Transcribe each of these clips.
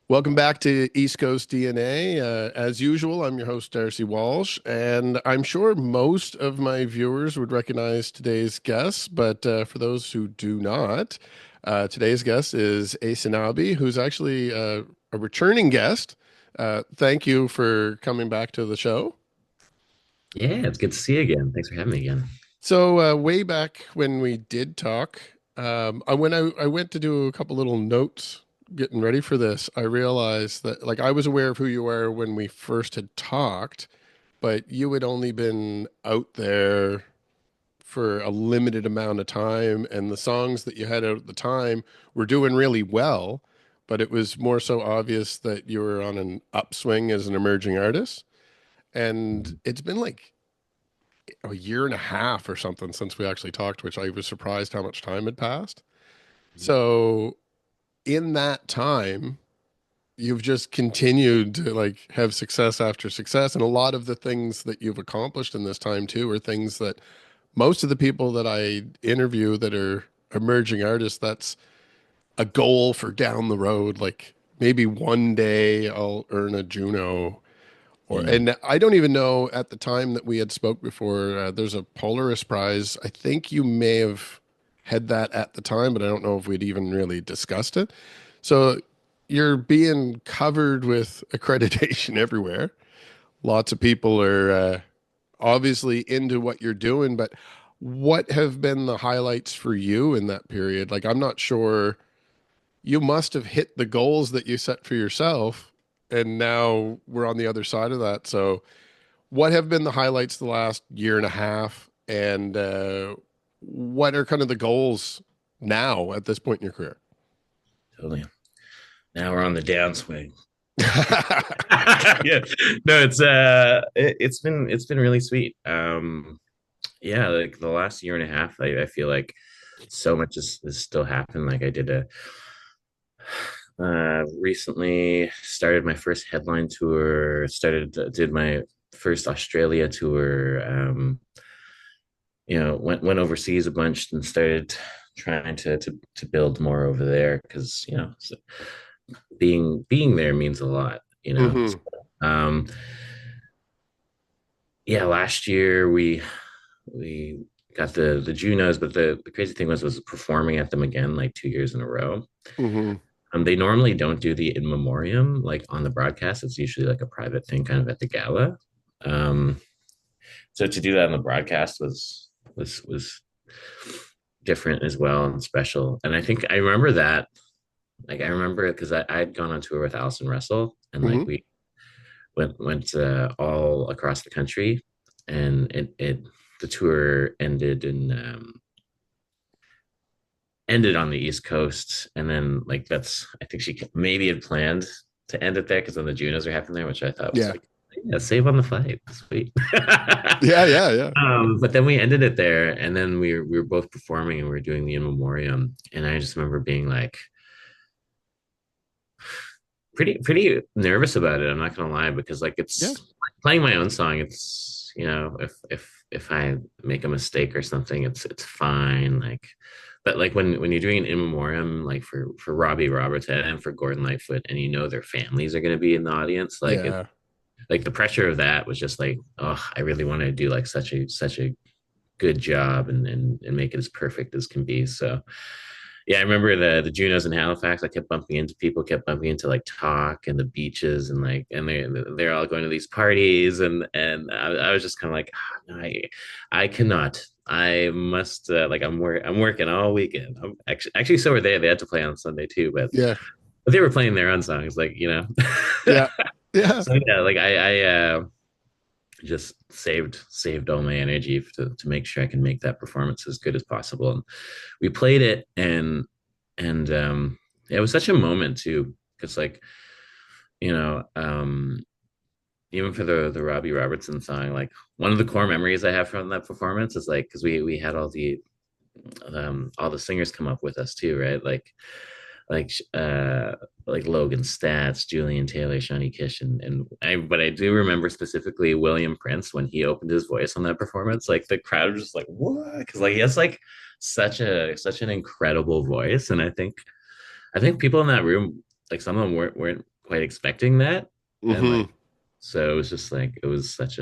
Welcome back to East Coast DNA. As usual, I'm your host, Darcy Walsh, and I'm sure most of my viewers would recognize today's guest, but for those who do not, today's guest is Aysanabee, who's actually a returning guest. Thank you for coming back to the show. Yeah, it's good to see you again. Thanks for having me again. So, way back when we did talk, when I went to do a couple little notes getting ready for this, I realized that like I was aware of who you were when we first had talked, but you had only been out there for a limited amount of time, and the songs that you had out at the time were doing really well, but it was more so obvious that you were on an upswing as an emerging artist. And it's been like a year and a half or something since we actually talked, which I was surprised how much time had passed. So in that time, you've just continued to like have success after success. And a lot of the things that you've accomplished in this time too are things that most of the people that I interview that are emerging artists, that's a goal for down the road. Like maybe one day I'll earn a Juno or, Mm. and I don't even know at the time that we had spoke before, there's a Polaris Prize. I think you may have had that at the time, but I don't know if we'd even really discussed it. So you're being covered with accreditation everywhere. Lots of people are obviously into what you're doing, but what have been the highlights for you in that period? Like, I'm not sure you must have hit the goals that you set for yourself, and now we're on the other side of that. So, what have been the highlights the last year and a half, and what are kind of the goals now at this point in your career? Totally. Now we're on the downswing. Yeah. No, it's been really sweet. Yeah, like the last year and a half, I feel like so much is still happened. Like I did a recently started my first headline tour, did my first Australia tour, went overseas a bunch and started trying to build more over there because so being there means a lot. So, Hmm. um, yeah, last year we got the Junos, but the crazy thing was performing at them again like 2 years in a row. Hmm. They normally don't do the in memoriam like on the broadcast. It's usually like a private thing, kind of at the gala. Um, so to do that on the broadcast was different as well and special. And I think I remember that. Like I remember it because I'd gone on tour with Allison Russell, and like Hmm. we went all across the country, and it the tour ended on the East Coast, and then like that's I think she maybe had planned to end it there because then the Junos are happening there, which I thought was Yeah. like, yeah, save on the flight, sweet. Yeah. Yeah. Yeah. But then we ended it there, and then we were both performing and we were doing the in memoriam, and I just remember being like pretty nervous about it. I'm not gonna lie because like Yeah. it's playing my own song. It's if I make a mistake or something, it's fine. Like, but like when you're doing an in memoriam, like for Robbie Robertson and for Gordon Lightfoot, and their families are gonna be in the audience, Yeah. like the pressure of that was just like, oh, I really want to do like such a good job and make it as perfect as can be. So yeah, I remember the Junos in Halifax. I kept bumping into people, kept bumping into like Talk and the beaches, and like and they're all going to these parties, and I was just kind of like, oh, no, I cannot. I must like I'm working all weekend. I'm actually so were they. They had to play on Sunday too, Yeah. but they were playing their own songs, like Yeah. Yeah. So yeah, like I just saved all my energy to make sure I can make that performance as good as possible. And we played it, and it was such a moment too, because like you know, even for the Robbie Robertson song, like one of the core memories I have from that performance is like because we had all the singers come up with us too, right? Like uh like Logan Stats, Julian Taylor, Shawnee Kish, but I do remember specifically William Prince when he opened his voice on that performance. Like the crowd was just like, what? Because like he has like such an incredible voice. And I think people in that room, like some of them weren't quite expecting that. And like, Hmm. so it was just like, it was such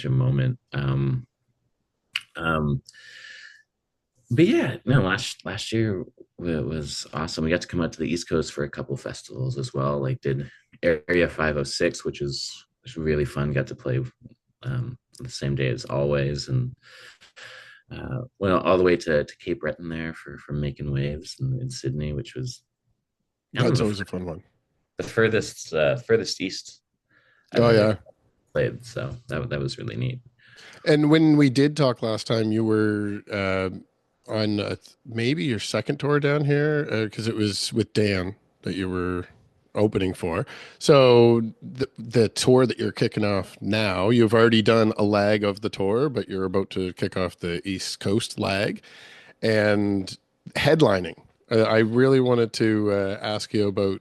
a moment. Um, but yeah, no, last year it was awesome. We got to come out to the East Coast for a couple festivals as well. Like did Area 506, which was really fun. Got to play the same day as always, and well, all the way to Cape Breton there for making waves in Sydney, which was kind of That's always a fun one. the furthest east I've Oh ever yeah. played. So that was really neat. And when we did talk last time, you were on maybe your second tour down here because it was with Dan that you were opening for. So the tour that you're kicking off now, you've already done a leg of the tour, but you're about to kick off the East Coast leg and headlining. I really wanted to ask you about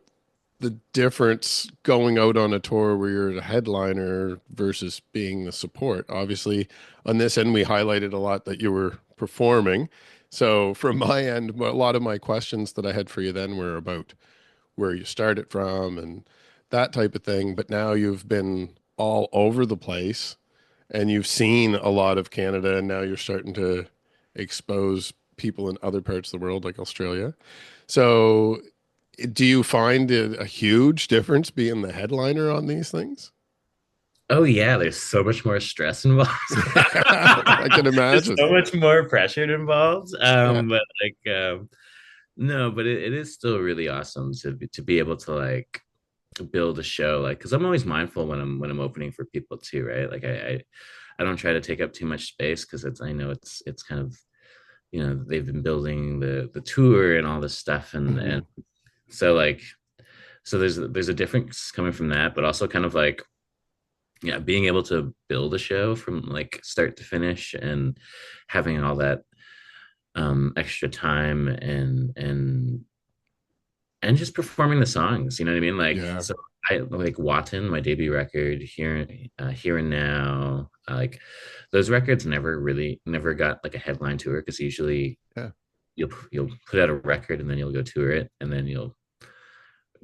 the difference going out on a tour where you're the headliner versus being the support. Obviously, on this end, we highlighted a lot that you were performing. So, from my end, a lot of my questions that I had for you then were about where you started from and that type of thing. But now you've been all over the place and you've seen a lot of Canada, and now you're starting to expose people in other parts of the world, like Australia. So, do you find it a huge difference being the headliner on these things? Oh yeah, there's so much more stress involved. I can There's imagine. so much more pressure involved. Yeah. But like no, but it is still really awesome to be able to like build a show like because I'm always mindful when I'm opening for people too, right? Like I don't try to take up too much space because it's I know it's kind of they've been building the tour and all this stuff and Hmm. so like so there's a difference coming from that, but also kind of like yeah, being able to build a show from like start to finish and having all that extra time and just performing the songs, you know what I mean? Like Yeah. so I like Watan, my debut record, here and now, like those records never got like a headline tour because usually Yeah. you'll put out a record and then you'll go tour it and then you'll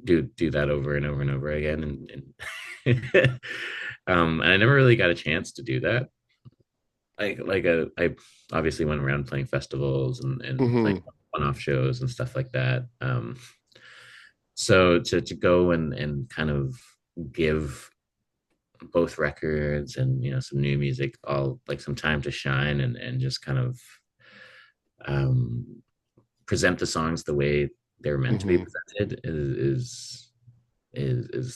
do that over and over and over again and and I never really got a chance to do that. I obviously went around playing festivals and playing Hmm. one-off shows and stuff like that. So to go and kind of give both records and some new music all like some time to shine and just kind of um, present the songs the way they're meant to be Hmm. presented is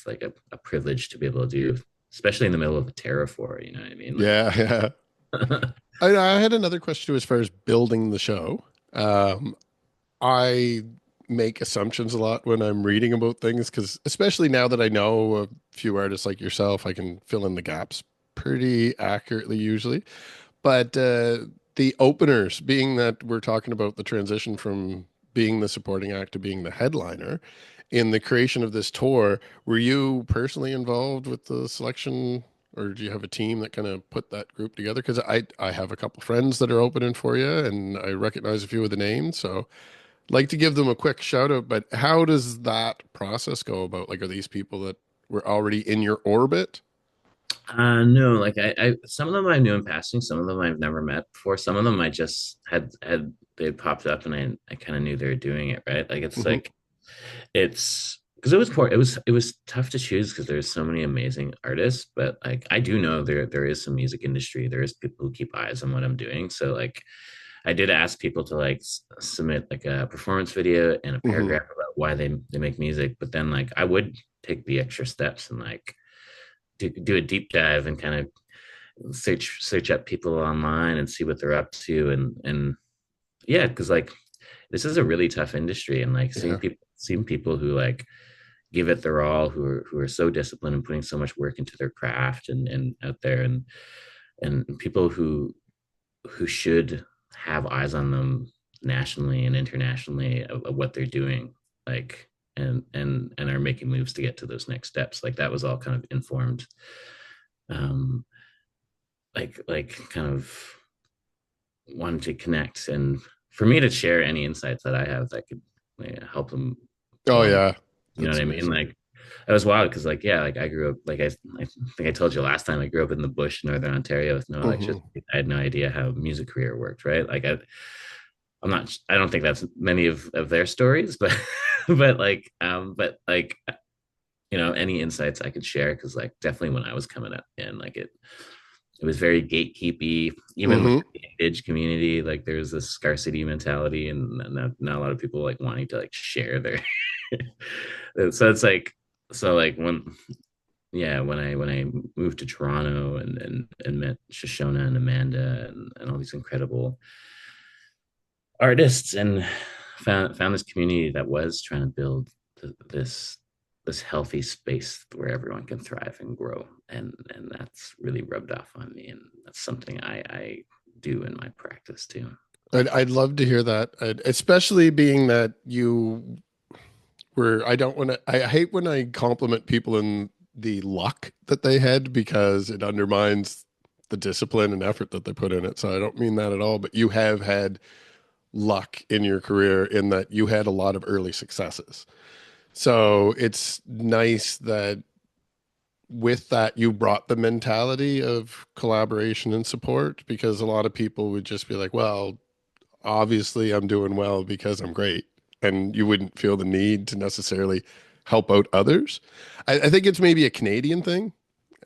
like a privilege to be able to do, especially in the middle of a terrafor. You know what I mean? Yeah. Yeah. Like, I had another question too, as far as building the show. Um, I make assumptions a lot when I'm reading about things because, especially now that I know a few artists like yourself, I can fill in the gaps pretty accurately usually. But the openers, being that we're talking about the transition from being the supporting act to being the headliner in the creation of this tour, were you personally involved with the selection, or do you have a team that kind of put that group together? Because I have a couple friends that are opening for you, and I recognize a few of the names, so like to give them a quick shout out. But how does that process go about? Like, are these people that were already in your orbit? no, like some of them I knew in passing, some of them I've never met before, some of them I just had they popped up and I kind of knew they were doing it, right? Hmm. It's because it was tough to choose because there's so many amazing artists, but like I do know there is some music industry, there is people who keep eyes on what I'm doing, so like I did ask people to like submit like a performance video and a Hmm. paragraph about why they make music, but then like I would take the extra steps and like do a deep dive and kind of search up people online and see what they're up to and yeah, because like this is a really tough industry and like Yeah. seeing people who like give it their all, who are so disciplined and putting so much work into their craft and out there and people who should have eyes on them nationally and internationally of what they're doing, like and are making moves to get to those next steps. Like that was all kind of informed, um, like kind of wanting to connect and for me to share any insights that I have that could help them Oh along. yeah, You know that's what I mean? amazing. Like It was wild because like yeah, like I grew up like I think I told you last time I grew up in the bush, Northern Ontario, with no Hmm. electricity. I had no idea how music career worked, right? I don't think that's many of their stories, but but like any insights I could share because like definitely when I was coming up in like it was very gatekeepy, even with Hmm. the Indige community. Like there's this scarcity mentality, and not a lot of people like wanting to like share their. So it's like when when I moved to Toronto and met Shoshona and Amanda and all these incredible artists and found this community that was trying to build this healthy space where everyone can thrive and grow, and that's really rubbed off on me, and that's something I do in my practice too. I'd love to hear that, especially being that you were. I don't want to. I hate when I compliment people in the luck that they had because it undermines the discipline and effort that they put in it. So I don't mean that at all. But you have had luck in your career in that you had a lot of early successes. So it's nice that with that you brought the mentality of collaboration and support because a lot of people would just be like, well, obviously I'm doing well because I'm great. And you wouldn't feel the need to necessarily help out others. I think it's maybe a Canadian thing.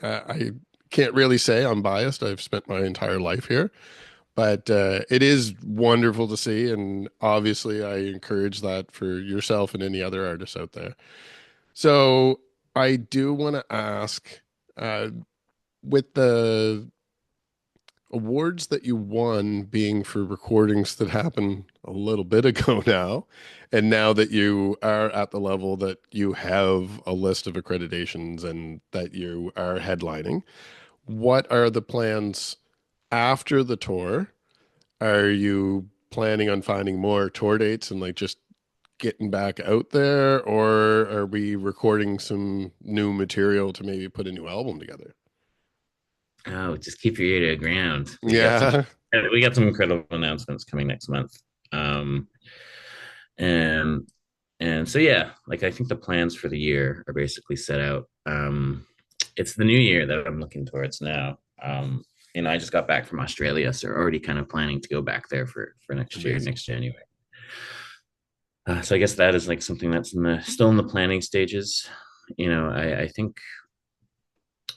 I can't really say I'm biased. I've spent my entire life here, but it is wonderful to see. And obviously, I encourage that for yourself and any other artists out there. So I do want to ask uh, with the awards that you won being for recordings that happened a little bit ago now, and now that you are at the level that you have a list of accreditations and that you are headlining, what are the plans after the tour? Are you planning on finding more tour dates and like just getting back out there, or are we recording some new material to maybe put a new album together? Oh, just keep your ear to the ground. Yeah. We got some incredible announcements coming next month. And so yeah, like I think the plans for the year are basically set out. It's the new year that I'm looking towards now. I just got back from Australia, so already kind of planning to go back there for next year, Amazing. next January. So I guess that is like something that's still in the planning stages. I think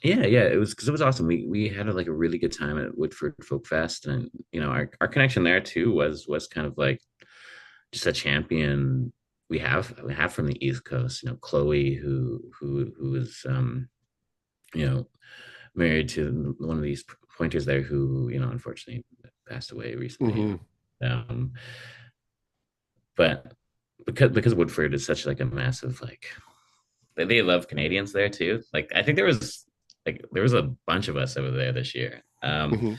yeah, it was because it was awesome. We had like a really good time at Woodford Folk Fest, and our connection there too was kind of like just a champion we have from the East Coast. Chloe, who is you know married to one of these pointers there, who unfortunately passed away recently. Hmm. Um, but because Woodford is such like a massive like they love Canadians there too. Like I think there was a bunch of us over there this year. Hmm.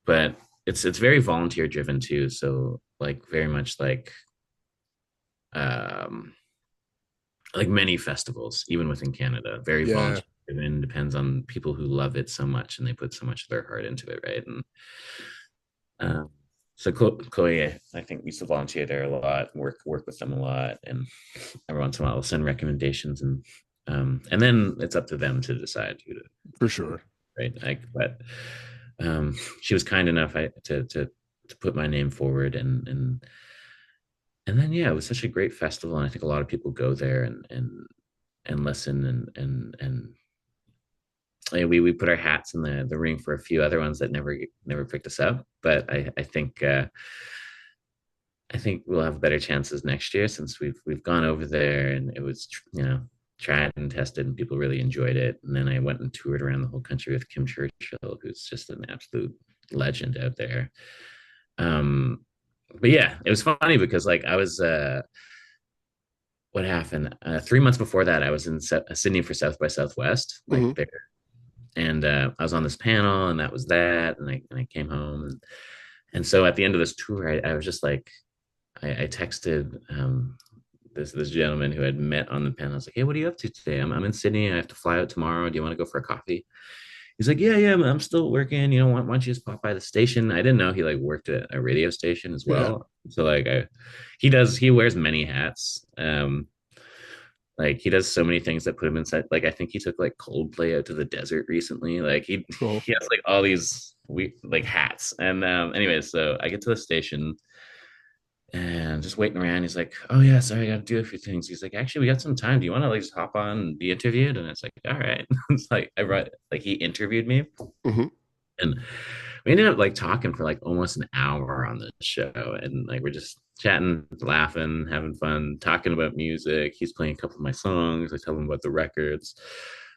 But it's very volunteer driven too. So like very much um like many festivals, even within Canada, very Yeah, volunteer driven, depends on people who love it so much and they put so much of their heart into it, right? And um so Chloe, I think we used to volunteer there a lot, work with them a lot, and every once in a while we'll send recommendations, and then it's up to them to decide for who sure. right? But she was kind enough to put my name forward, and then yeah, it was such a great festival, and I think a lot of people go there and listen and we put our hats in the ring for a few other ones that never picked us up, but I think we'll have better chances next year since we've gone over there and it was tried and tested and people really enjoyed it. And then I went and toured around the whole country with Kim Churchill, who's just an absolute legend out there. Um, but yeah, it was funny because like I was what happened 3 months before that I was in Sydney for South by Southwest like Hmm. there, and I was on this panel and that was that, and I came home, and so at the end of this tour I was just like I texted this gentleman who had met on the panel. I was like, "Hey, what are you up to today? I'm in Sydney. I have to fly out tomorrow. Do you want to go for a coffee?" He's like, "Yeah, I'm still working. Why don't you just pop by the station?" I didn't know he like worked at a radio station as Yeah. well. So like, he wears many hats. Like he does so many things that put him inside. Like I think he took like Coldplay out to the desert recently. Like he Cool. he has like all these we like hats. And anyways, so I get to the station and just waiting around. He's like, "Oh yeah, sorry, I got to do a few things." He's like, "Actually, we got some time. Do you want to like just hop on and be interviewed?" And it's like, "All right." It's like I brought like he interviewed me, Hmm. and we ended up like talking for like almost an hour on the show, and like we're just chatting, laughing, having fun, talking about music. He's playing a couple of my songs. I tell him about the records,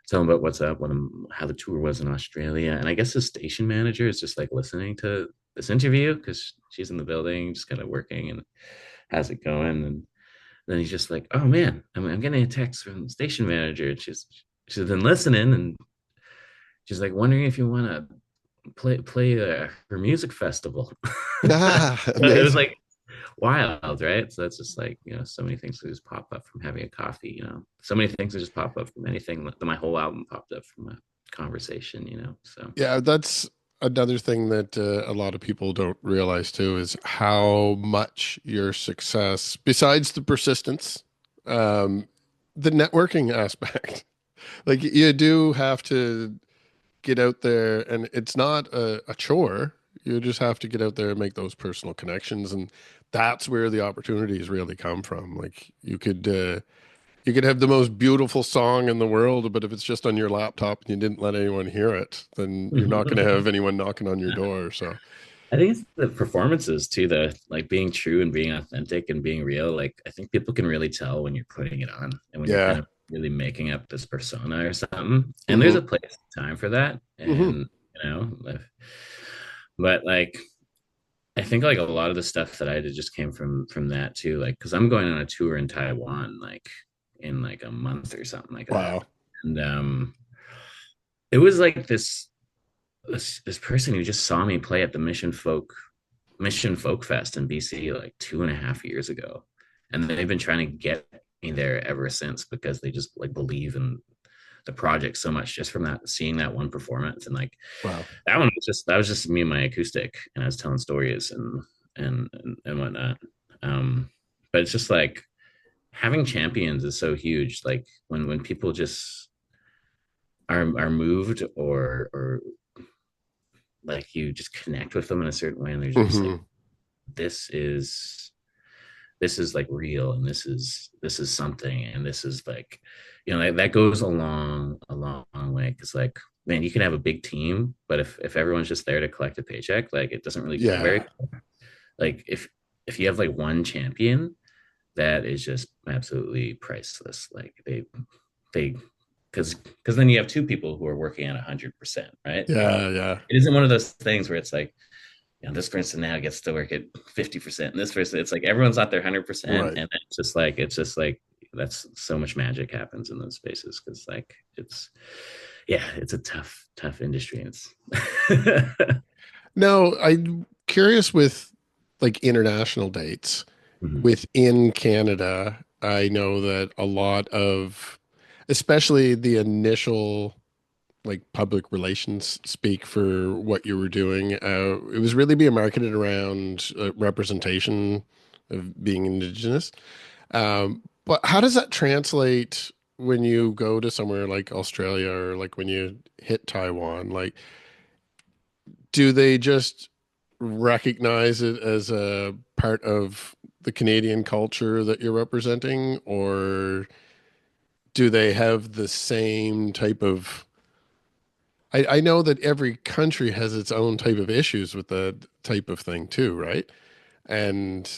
tell him about what's up, how the tour was in Australia, and I guess the station manager is just like listening to this interview because she's in the building, just kind of working, and how's it going? And then he's just like, "Oh man, I'm getting a text from the station manager, and she's been listening, and she's like wondering if you want to play her music festival." Ah, It was amazing. like wild, right? So that's just like, so many things that just pop up from having a coffee, so many things that just pop up from anything. My whole album popped up from a conversation, so Yeah, that's another thing that a lot of people don't realize too is how much your success, besides the persistence, um, the networking aspect. Like you do have to get out there, and it's not a chore. You just have to get out there and make those personal connections, and that's where the opportunities really come from. Like you could have the most beautiful song in the world, but if it's just on your laptop and you didn't let anyone hear it, then you're not going to have anyone knocking on your door. So, I think it's the performances too, the like being true and being authentic and being real. Like I think people can really tell when you're putting it on and when you're kind yeah. of really making up this persona or something. And there's Hmm. a place and time for that. Hmm. And but like I think like a lot of the stuff that I did just came from that too. Like because I'm going on a tour in Taiwan like in like a month or something like that. Wow. And it was like this person who just saw me play at the Mission Folk Fest in BC like 2.5 years ago, and they've been trying to get me there ever since because they just like believe in the project so much just from that seeing that one performance. And like Wow. that was just me and my acoustic, and I was telling stories and whatnot. But it's just like having champions is so huge. Like when people just are moved or like you just connect with them in a certain way, and they're just like, Hmm. this is this is like real, and this is something, and this is like, that goes a long way, because like, man, you can have a big team, but if everyone's just there to collect a paycheck, like it doesn't really go very, Yeah. like if you have like one champion, that is just absolutely priceless. Like they because then you have two people who are working at 100%, right? Yeah. Yeah. It isn't one of those things where it's like, this person now gets to work at 50%, and this person, it's like everyone's not there 100%. Right. And it's just like that's so much magic happens in those spaces, because like yeah, it's a tough industry, and it's Now, I'm curious with like international dates Mhm. within Canada. I know that a lot of, especially the initial like public relations speak for what you were doing. It was really being marketed around representation of being Indigenous. But how does that translate when you go to somewhere like Australia or like when you hit Taiwan? Like, do they just recognize it as a part of the Canadian culture that you're representing, or do they have the same type of I know that every country has its own type of issues with that type of thing too, right? And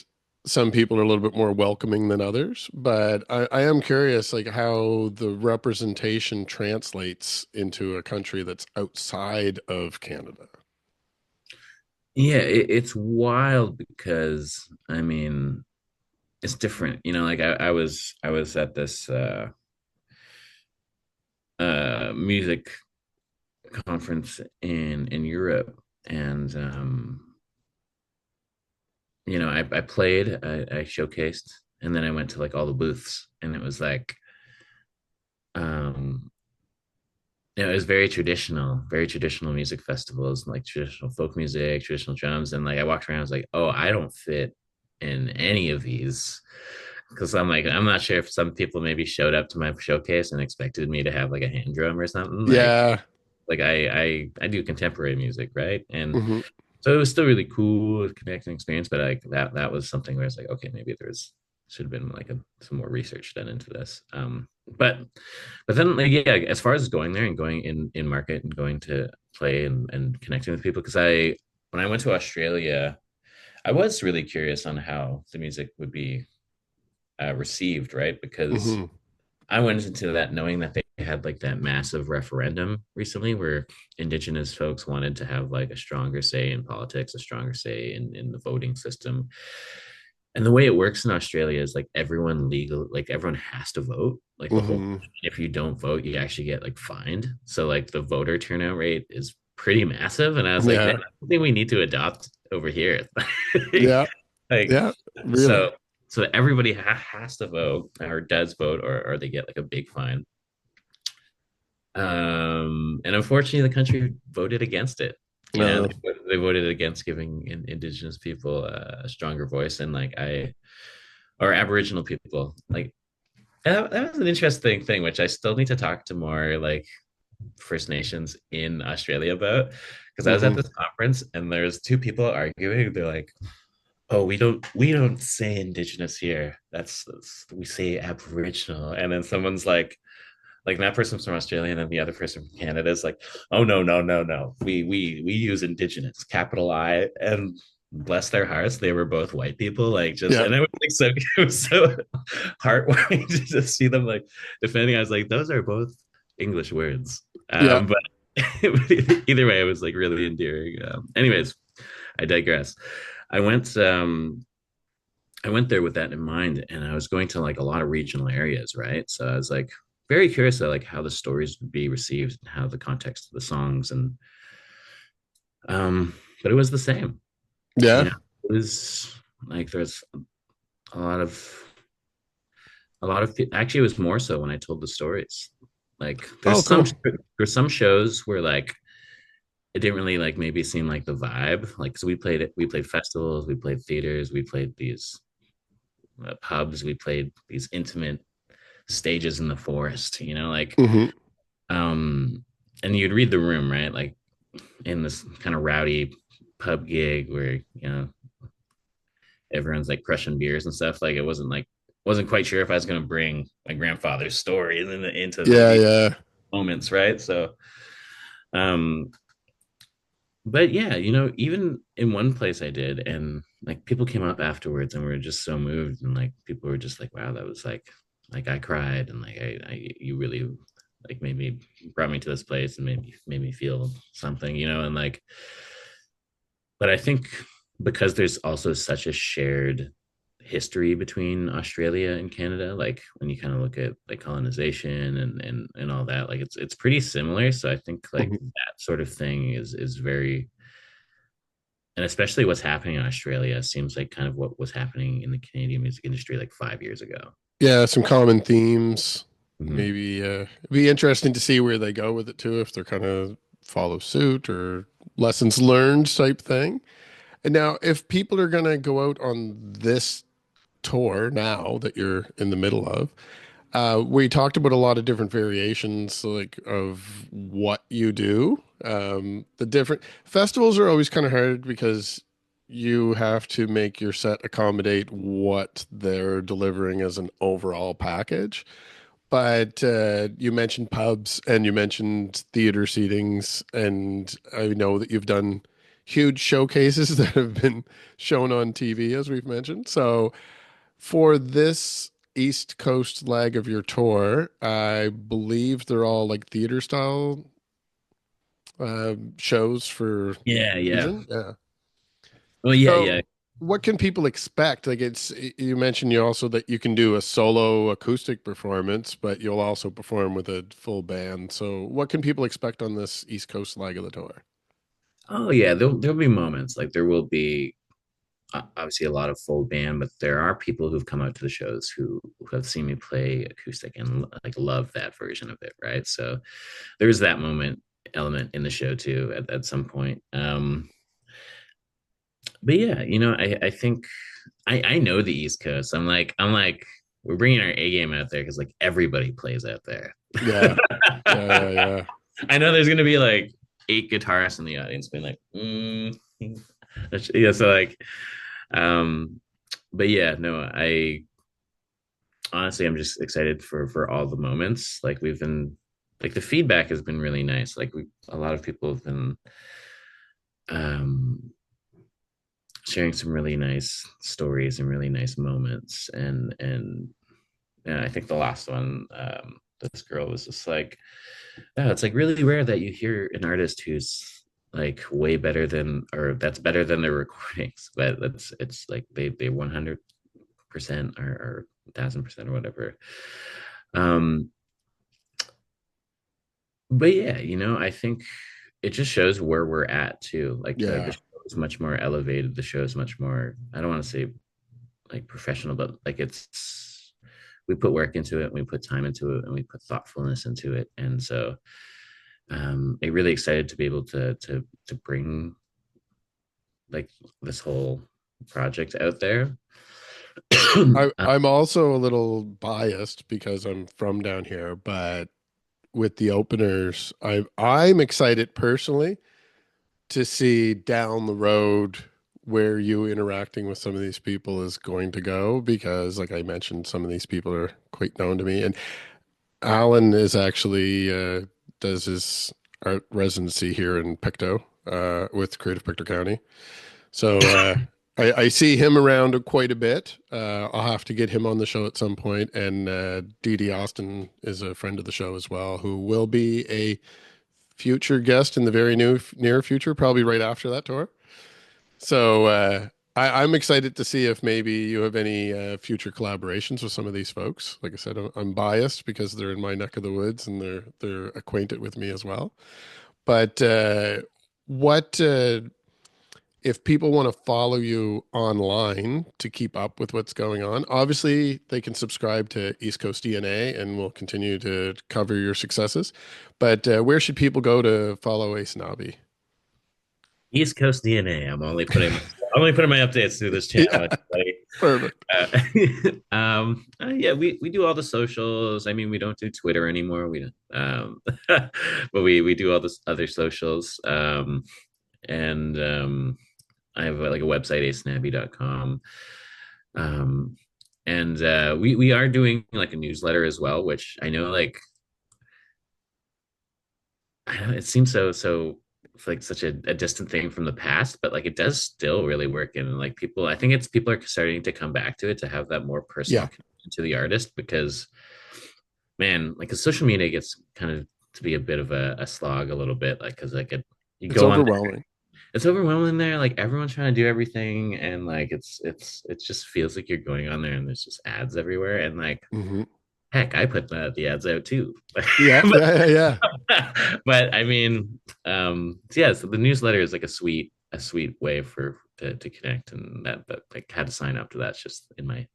some people are a little bit more welcoming than others, but I am curious like how the representation translates into a country that's outside of Canada. Yeah, it's wild because I mean it's different, like I was at this music conference in Europe, and I played, I showcased, and then I went to like all the booths, and it was like, um, it was very traditional music festivals, like traditional folk music, traditional drums, and like I walked around, I was like, oh, I don't fit in any of these because I'm like, I'm not sure if some people maybe showed up to my showcase and expected me to have like a hand drum or something. Yeah. Like I do contemporary music, right? And Hmm. so it was still really cool connecting experience, but like that was something where it's like, okay, maybe there's should have been like some more research done into this. But then like, yeah, as far as going there and going in market and going to play and connecting with people, because I when I went to Australia, I was really curious on how the music would be received, right? Because Hmm. I went into that knowing that they had like that massive referendum recently where Indigenous folks wanted to have like a stronger say in politics, a stronger say in the voting system. And the way it works in Australia is like everyone has to vote, like the whole Hmm. time. If you don't vote, you actually get like fined. So like the voter turnout rate is pretty massive. And I was like, man, Yeah. I think we need to adopt over here. Yeah. like Yeah. Really. so so everybody has to vote or does vote or they get like a big fine. And unfortunately, the country voted against it. Uh, They voted against giving indigenous people a stronger voice, and or Aboriginal people. Like that was an interesting thing, which I still need to talk to more like First Nations in Australia about. Because I was at hmm. this conference, and there's two people arguing. They're like, "Oh, we don't say Indigenous here. That's we say Aboriginal." And then someone's like that person's from Australia, and then the other person from Canada is like, oh no, no, no, no. We use Indigenous, capital I, and bless their hearts, they were both white people. Like just Yeah. and it was like so it was so heartwarming to just see them like defending. I was like, those are both English words. Yeah. But either way, it was like really endearing. Anyways, I digress. I went I went there with that in mind, and I was going to like a lot of regional areas, right? So I was like very curious of like how the stories would be received and how the context of the songs and um but it was the same, Yeah. you know. It was like there's a lot of actually it was more so when I told the stories. Like Oh, cool. there's some shows where like it didn't really like maybe seem like the vibe. Like so we played festivals, we played theaters, we played these pubs, we played these intimate stages in the forest, you know, like Hmm. um and you'd read the room, right? Like in this kind of rowdy pub gig where, you know, everyone's like crushing beers and stuff. Like it wasn't quite sure if I was gonna bring my grandfather's story into Yeah. these Yeah. moments, right? So um but yeah, you know, even in one place I did, and like people came up afterwards and were just so moved, and like people were just like, wow, that was like I cried, and like I you really like made me brought me to this place and made me feel something, you know, and like, but I think because there's also such a shared history between Australia and Canada, like when you kind of look at like colonization and all that, like it's pretty similar. So I think like Hmm. that sort of thing is very, and especially what's happening in Australia seems like kind of what was happening in the Canadian music industry like 5 years ago. Yeah. Some common themes. Mm-hmm. Maybe it'd be interesting to see where they go with it too, if they're kind of follow suit or lessons learned type thing. And now, if people are going to go out on this tour now that you're in the middle of, we talked about a lot of different variations, like of what you do. The different festivals are always kind of hard because you have to make your set accommodate what they're delivering as an overall package. But you mentioned pubs and you mentioned theater seatings, and I know that you've done huge showcases that have been shown on TV, as we've mentioned. So for this East Coast leg of your tour, I believe they're all like theater style shows for Yeah, yeah. region. Yeah. Well, yeah, So yeah. what can people expect? Like it's you mentioned you also that you can do a solo acoustic performance, but you'll also perform with a full band. So what can people expect on this East Coast leg of the tour? Oh, yeah. There'll be moments like there will be obviously a lot of full band, but there are people who've come out to the shows who have seen me play acoustic and like love that version of it, right? So there's that moment element in the show too at some point. But yeah, you know, I think I know the East Coast. I'm like we're bringing our A game out there because like everybody plays out there. Yeah. Yeah, yeah, yeah. I know there's gonna be like 8 guitarists in the audience being like, yeah. So like, um, but yeah, no, I honestly I'm just excited for all the moments. Like we've been like the feedback has been really nice. Like we a lot of people have been um sharing some really nice stories and really nice moments and I think the last one this girl was just like, yeah, it's like really rare that you hear an artist who's like way better than or that's better than their recordings, but that's it's like they 100% or 1,000% or whatever. um but yeah, I think it just shows where we're at too. Like the Yeah. show is much more elevated. The show is much more, I don't want to say like professional, but like it's we put work into it, we put time into it, and we put thoughtfulness into it. And so I'm really excited to be able to bring like this whole project out there. I'm also a little biased because I'm from down here, but with the openers, I'm excited personally to see down the road where you interacting with some of these people is going to go because like I mentioned, some of these people are quite known to me. And Alan is actually does his art residency here in Pictou with Creative Pictou County. So I see him around quite a bit. I'll have to get him on the show at some point. And DeeDee Austin is a friend of the show as well, who will be a future guest in the very near future, probably right after that tour. So I'm excited to see if maybe you have any future collaborations with some of these folks. Like I said, I'm biased because they're in my neck of the woods and they're acquainted with me as well. But what if people want to follow you online to keep up with what's going on? Obviously, they can subscribe to East Coast DNA and we'll continue to cover your successes. But where should people go to follow Aysanabee? East Coast DNA. I'm only putting my updates through this Yeah, channel. Like, perfect. yeah, we do all the socials. I mean, we don't do Twitter anymore. We don't, but we do all this other socials. And I have like a website, asnabby.com. Um, and we are doing like a newsletter as well, which I know like I know it seems so like such a distant thing from the past, but like it does still really work. And like people, I think it's people are starting to come back to it to have that more personal Yeah, connection to the artist because man, like the social media gets kind of to be a bit of a slog a little bit, like because like you it's go on overwhelming. it's overwhelming there. Like everyone's trying to do everything, and like it just feels like you're going on there, and there's just ads everywhere. And like, Hmm. heck, I put the ads out too. Yeah, but, yeah, yeah, yeah. but I mean, yeah. So the newsletter is like a sweet way to connect, and that like had to sign up to that. It's just in my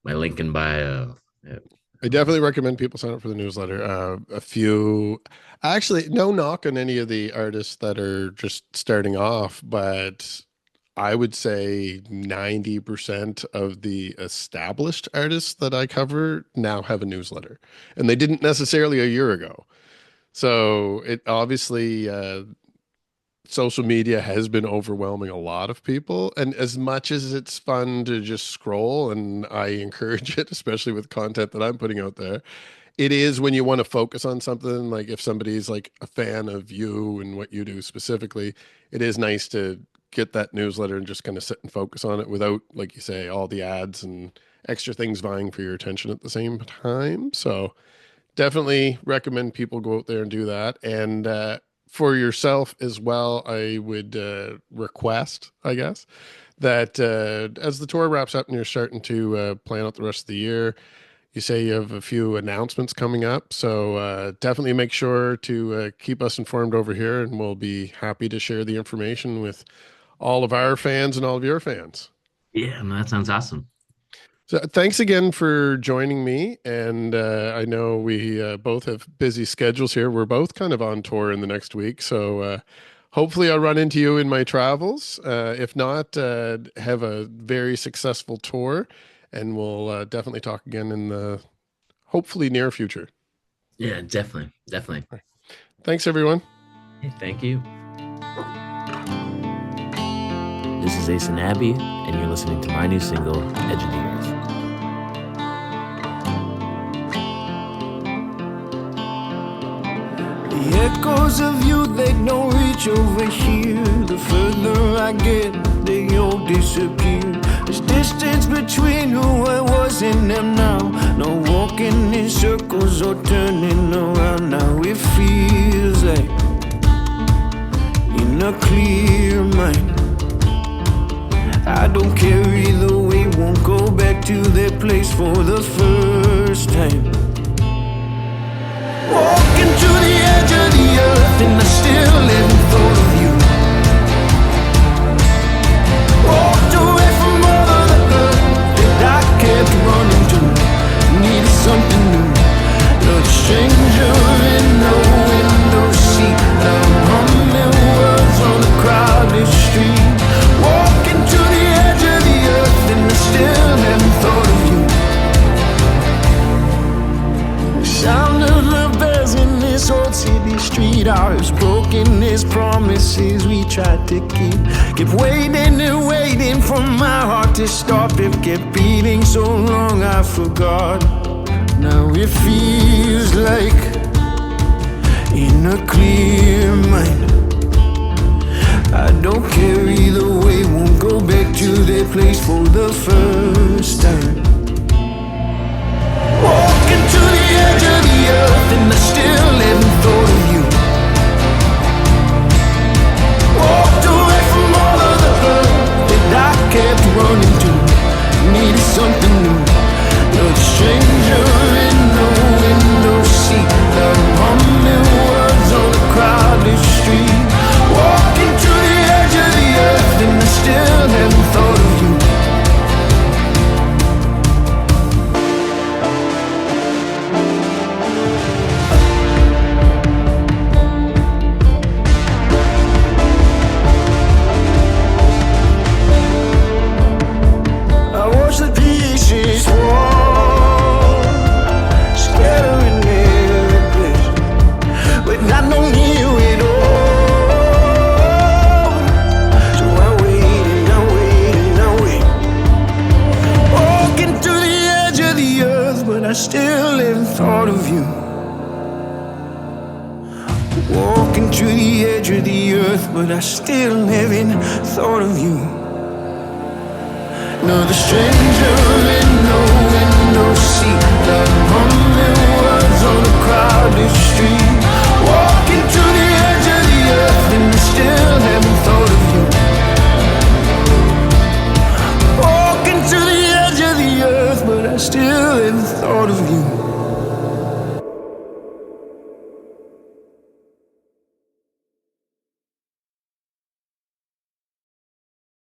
link in bio. Yeah. I definitely recommend people sign up for the newsletter. A few, actually, no knock on any of the artists that are just starting off, but I would say 90% of the established artists that I cover now have a newsletter, and they didn't necessarily a year ago. So it obviously social media has been overwhelming a lot of people. And as much as it's fun to just scroll, and I encourage it, especially with content that I'm putting out there, it is when you want to focus on something, like if somebody's like a fan of you and what you do specifically, it is nice to get that newsletter and just kind of sit and focus on it without, like you say, all the ads and extra things vying for your attention at the same time. So definitely recommend people go out there and do that. And for yourself as well, I would request, I guess, that as the tour wraps up and you're starting to plan out the rest of the year, you say you have a few announcements coming up. So definitely make sure to keep us informed over here, and we'll be happy to share the information with all of our fans and all of your fans. Yeah, no, that sounds awesome. So thanks again for joining me. And I know we both have busy schedules here. We're both kind of on tour in the next week. So hopefully I'll run into you in my travels. If not, have a very successful tour. and we'll definitely talk again in the hopefully near future. Yeah, definitely. Thanks, everyone. Hey, thank you. This is Aysanabee, and you're listening to my new single, Edge of the Earth. The echoes of you, they don't reach over here. The further I get, they all disappear. There's distance between who I was and am now. No walking in circles or turning around. Now it feels like in a clear mind. I don't care either way, won't go back to that place for the first time. Walking to the edge of the earth, and I still haven't thought of you. Walked away from all of the earth that I kept running to. Needed something new. Another stranger in the window seat. Now I'm humming words on a crowded street. Walking to the edge of the earth, and I still haven't thought of you. The sound of the bells in this old city street, ours broken as promises we tried to keep. Kept waiting and waiting for my heart to stop. It kept beating so long I forgot. Now it feels like in a clear mind. I don't care either way, won't go back to that place for the first time. Walking to the edge of the earth, and I still haven't thought of you. Walked away from all of the earth that I kept running to. Needed something new. Another stranger in the window seat. Now I'm humming words on a crowded street. Walking to the edge of the earth, and I still haven't thought of you. I watch the pieces fall, scattering every place, but I don't hear it all. So I wait and I wait and I wait. Walking to the edge of the earth, but I still haven't thought of you. Walking to the edge of the earth, but I still haven't thought of you. Another stranger